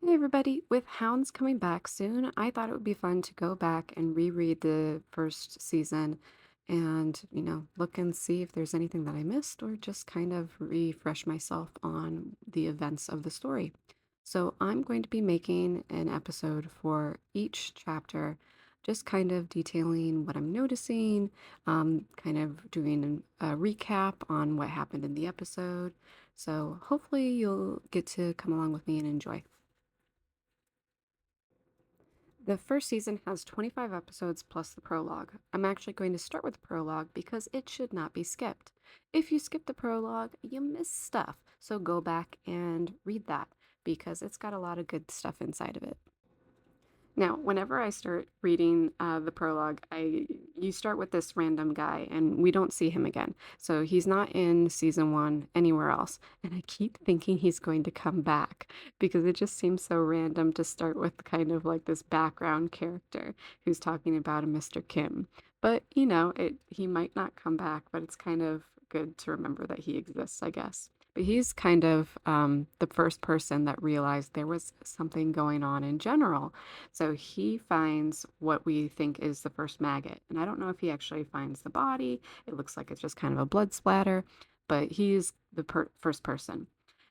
Hey everybody, with Hounds coming back soon, I thought it would be fun to go back and reread the first season and, look and see if there's anything that I missed or just kind of refresh myself on the events of the story. So I'm going to be making an episode for each chapter, just kind of detailing what I'm noticing, kind of doing a recap on what happened in the episode. So hopefully you'll get to come along with me and enjoy. The first season has 25 episodes plus the prologue. I'm actually going to start with the prologue because it should not be skipped. If you skip the prologue, you miss stuff, so go back and read that because it's got a lot of good stuff inside of it. Now, whenever I start reading the prologue, you start with this random guy, and we don't see him again. So he's not in season one anywhere else. And I keep thinking he's going to come back because it just seems so random to start with kind of like this background character who's talking about a Mr. Kim. But he might not come back, but it's kind of good to remember that he exists, I guess. But he's kind of the first person that realized there was something going on in general, so he finds what we think is the first maggot. And I don't know if he actually finds the body. It looks like it's just kind of a blood splatter, but he's the first person.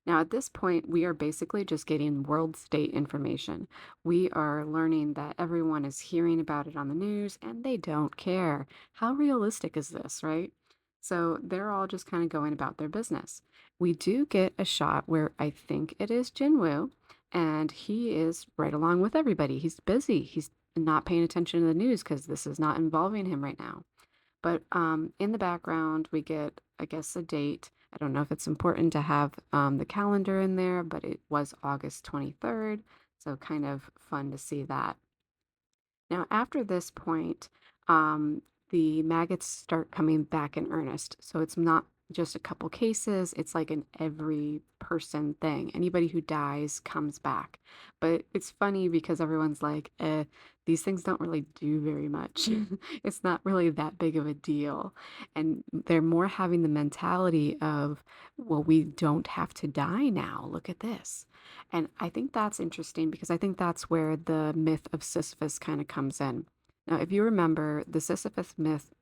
Now, at this point, we are basically just getting world state information. We are learning that everyone is hearing about it on the news and they don't care. How realistic is this, right? So they're all just kind of going about their business. We do get a shot where I think it is Jinwoo, and he is right along with everybody. He's busy. He's not paying attention to the news because this is not involving him right now. But in the background, we get, I guess, a date. I don't know if it's important to have the calendar in there, but it was August 23rd. So kind of fun to see that. Now, after this point, the maggots start coming back in earnest. So it's not just a couple cases, it's like an every person thing. Anybody who dies comes back. But it's funny because everyone's like, these things don't really do very much. It's not really that big of a deal. And they're more having the mentality of, well, we don't have to die now. Look at this. And I think that's interesting because I think that's where the myth of Sisyphus kind of comes in. Now, if you remember, the Sisyphus myth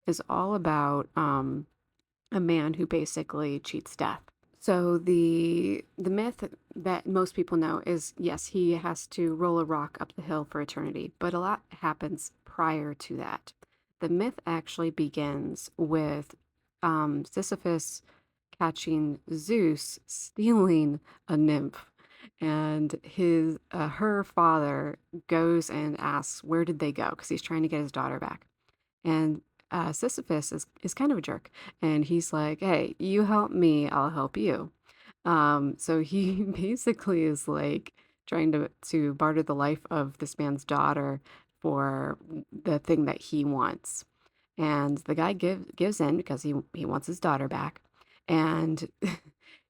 is all about a man who basically cheats death. So the myth that most people know is yes, he has to roll a rock up the hill for eternity, but a lot happens prior to that. The myth actually begins with Sisyphus catching Zeus stealing a nymph, and his her father goes and asks where did they go because he's trying to get his daughter back. And Sisyphus is kind of a jerk, and he's like, "Hey, you help me, I'll help you." So he basically is like trying to barter the life of this man's daughter for the thing that he wants. And the guy gives in because he wants his daughter back, and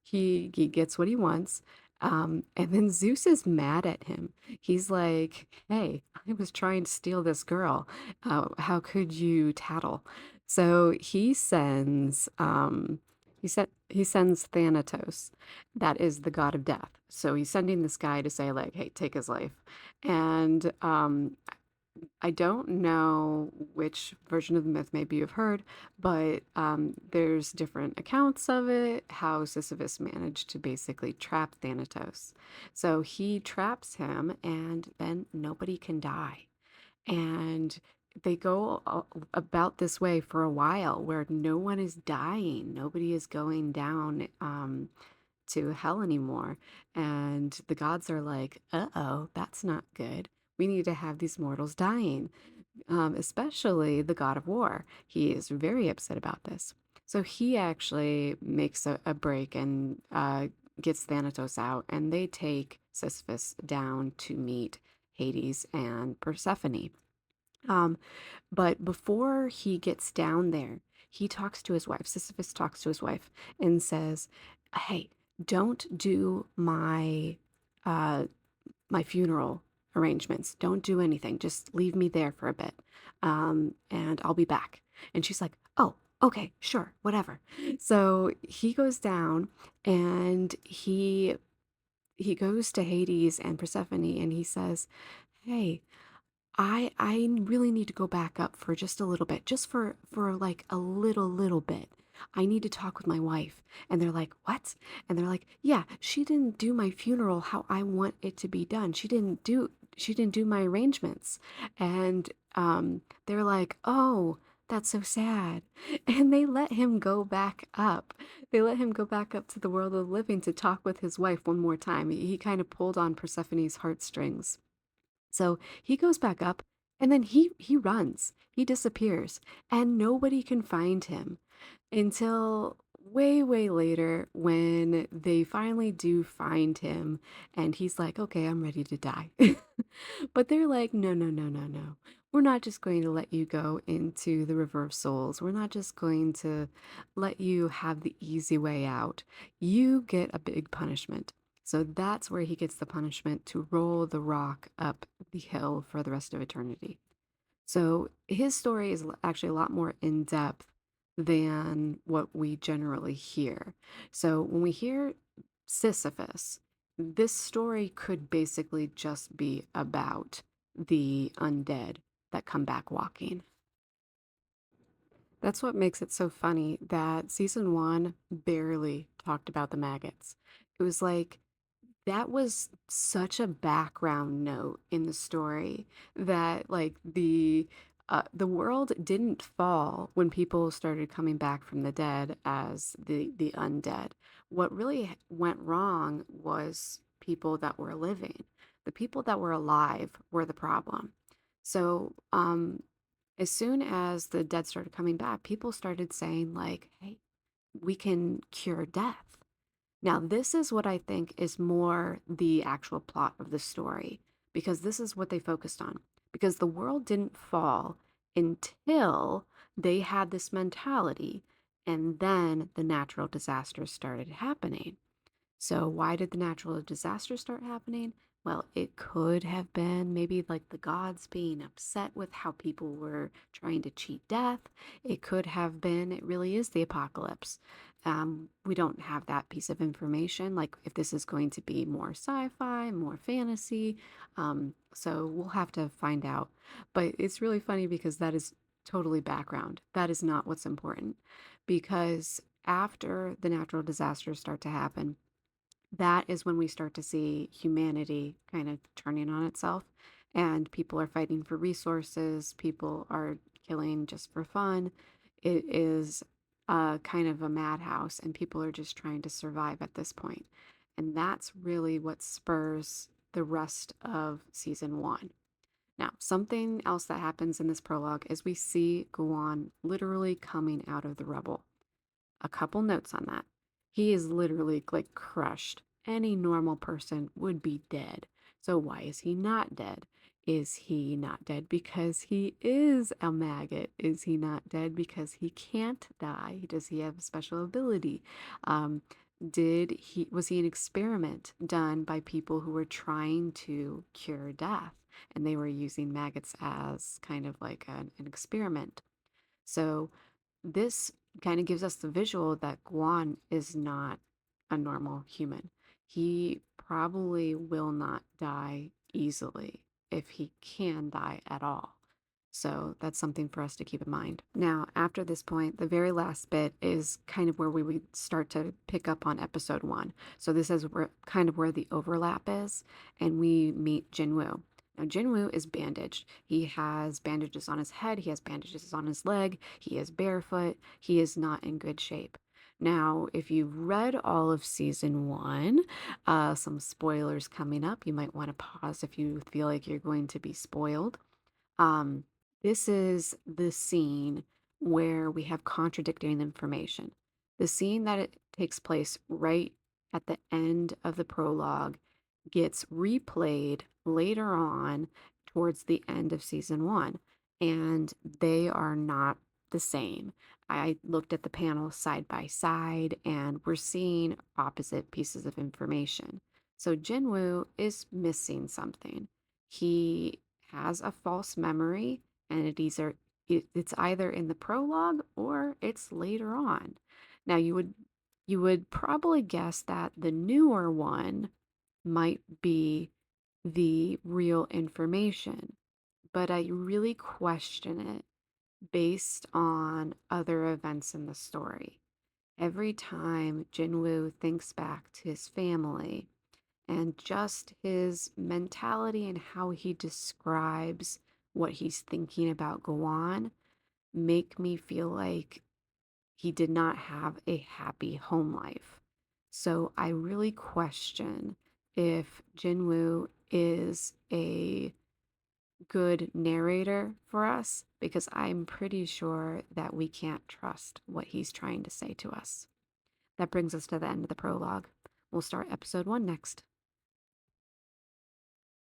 he gets what he wants. And then Zeus is mad at him. He's like, "Hey, I was trying to steal this girl. How could you tattle?" So he sends Thanatos, that is the god of death. So he's sending this guy to say like, "Hey, take his life." And I don't know which version of the myth maybe you've heard, but there's different accounts of it, how Sisyphus managed to basically trap Thanatos. So he traps him, and then nobody can die. And they go about this way for a while where no one is dying, nobody is going down to hell anymore. And the gods are like, uh-oh, that's not good. We need to have these mortals dying, especially the god of war. He is very upset about this. So he actually makes a break and gets Thanatos out, and they take Sisyphus down to meet Hades and Persephone. Um, but before he gets down there, he talks to his wife. Sisyphus talks to his wife and says, "Hey, don't do uh my funeral arrangements. Don't do anything. Just leave me there for a bit, and I'll be back." And she's like, "Oh, okay, sure, whatever." So he goes down and he goes to Hades and Persephone and he says, "Hey, I really need to go back up for just a little bit, just for like a little bit. I need to talk with my wife." And they're like, "What?" And they're like, "Yeah, she didn't do my funeral how I want it to be done. She didn't do my arrangements." And they're like, "Oh, that's so sad." And they let him go back up. They let him go back up to the world of the living to talk with his wife one more time. He kind of pulled on Persephone's heartstrings. So he goes back up and then he runs. He disappears and nobody can find him until way later when they finally do find him and he's like, "Okay, I'm ready to die." But they're like, "No, no, no, no, no. We're not just going to let you go into the River of Souls. We're not just going to let you have the easy way out. You get a big punishment." So that's where he gets the punishment to roll the rock up the hill for the rest of eternity. So his story is actually a lot more in depth than what we generally hear. So when we hear Sisyphus, this story could basically just be about the undead that come back walking. That's what makes it so funny that season one barely talked about the maggots. It was like that was such a background note in the story that like the world didn't fall when people started coming back from the dead as the undead. What really went wrong was people that were living. The people that were alive were the problem. So as soon as the dead started coming back, people started saying like, "Hey, we can cure death." Now, this is what I think is more the actual plot of the story, because this is what they focused on. Because the world didn't fall until they had this mentality, and then the natural disasters started happening. So, why did the natural disasters start happening? Well, it could have been maybe like the gods being upset with how people were trying to cheat death. It could have been, it really is the apocalypse. We don't have that piece of information, like if this is going to be more sci fi, more fantasy. So, we'll have to find out. But it's really funny because that is totally background. That is not what's important. Because after the natural disasters start to happen, that is when we start to see humanity kind of turning on itself and people are fighting for resources, people are killing just for fun. It is kind of a madhouse and people are just trying to survive at this point. And that's really what spurs the rest of season one. Now, something else that happens in this prologue is we see Guan literally coming out of the rubble. A couple notes on that. He is literally like crushed. Any normal person would be dead. So why is he not dead? Is he not dead because he is a maggot? Is he not dead because he can't die? Does he have a special ability? Um, did he was he an experiment done by people who were trying to cure death and they were using maggots as kind of like an experiment? So this kind of gives us the visual that Guan is not a normal human. He probably will not die easily if he can die at all. So that's something for us to keep in mind. Now, after this point, the very last bit is kind of where we would start to pick up on episode one. So this is where, kind of where the overlap is, and we meet Jinwoo. Now, Jinwoo is bandaged. He has bandages on his head, he has bandages on his leg, he is barefoot, he is not in good shape. Now, if you've read all of season one, some spoilers coming up. You might want to pause if you feel like you're going to be spoiled. Um, this is the scene where we have contradicting information. The scene that it takes place right at the end of the prologue gets replayed later on towards the end of season one, and they are not the same. I looked at the panels side by side, and we're seeing opposite pieces of information. So Jinwoo is missing something. He has a false memory, and it's either in the prologue or it's later on. Now you would probably guess that the newer one might be the real information, but I really question it based on other events in the story. Every time Jinwoo thinks back to his family and just his mentality and how he describes what he's thinking about go on, make me feel like he did not have a happy home life. So I really question if Jinwoo is a good narrator for us because I'm pretty sure that we can't trust what he's trying to say to us. That brings us to the end of the prologue. We'll start episode 1 next.